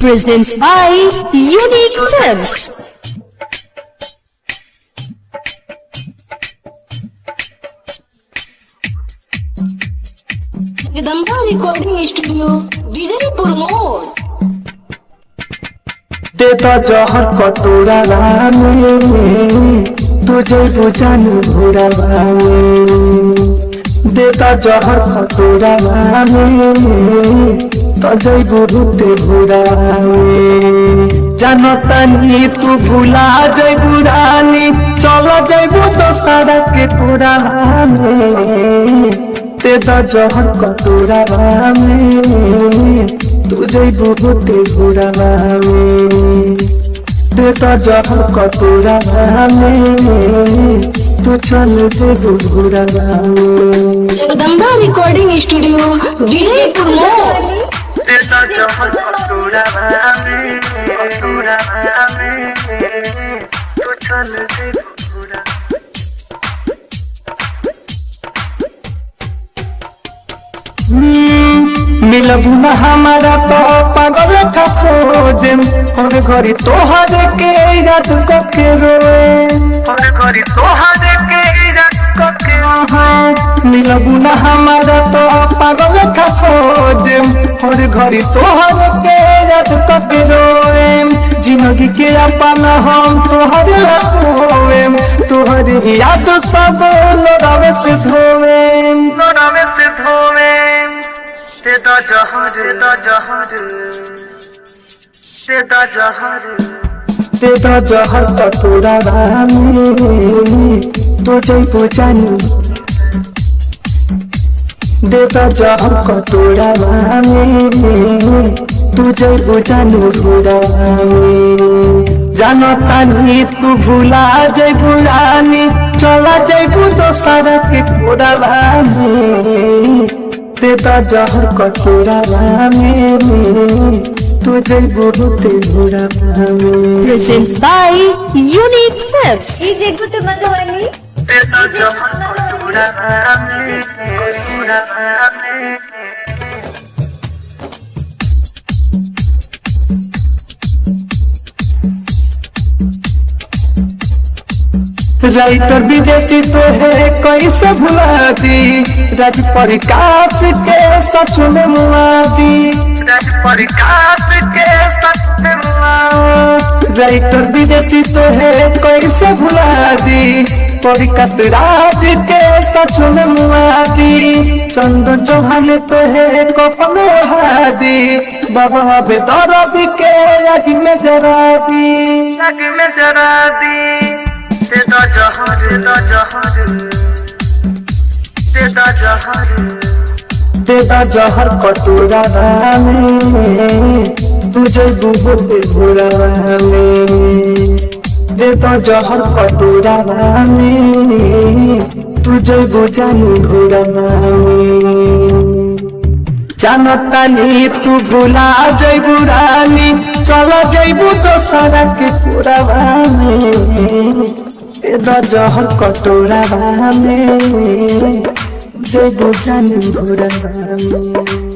presents by Unique Films. Jagdamba recording studio Vijaypur मोड़। देता जहर कटोरा में तुझे बुझान घोरा में देता जहर कटोरा में तुझे बुझते घोरा में जानता नी तू भूला जैबू रानी चलो जैबू तो सड़क के तोरा में देता जहर कटोरा में तुझे बुझते घोरा में देता जहर कटोरा में तू चल जेबू घोरा में जगदम्बा रिकॉर्डिंग स्टूडियो विजयपुर मोड़। देता जहर कटोरा में तू चल जेबू घोरा मिलबू ना हमारा तो पागल का खोजेम और घरी तोहर के रात के रोए और घरी तोहर के रात के मिलबू ना हमारा तो पागल का खोजेम और घरी तोहर के रात के रोए जिंदगी के अपना हम तोहर होएम तोहर याद सब लोरावे से धोएम देता जहर देता जहर कटोरा में तुझे बुझानी देता जहर कटोरा में तुझे बुझानी घोरा में जानता नी तू भूला जैबू रानी चला जैबू तो सारा के घोरा में देता जहर कटोरा में तुझे बुझते घोरा में Presents by Unique Films. DJ Gutu Madhwani. देता जहर कटोरा में राइटर विदेशी तो है कैसे भुला दी राज प्रकाश के सच में मुआदी राज प्रकाश के सच में राइटर विदेशी तो है कैसे भुला दी प्रकाश राज के सच में मुआदी चंदन चौहान तो है कफन हादी बाबा बेदर्द के आग में जरा दी देता जहर कटोरा में तुझे बुझते घोरा में देता जहर कटोरा में तुझे बुझानी घोरा में जानता नी तू भूला जैबू रानी चला जैबू तो सारा के घोरा में देता जहर कटोरा में तुझे बुझानी घोरा में।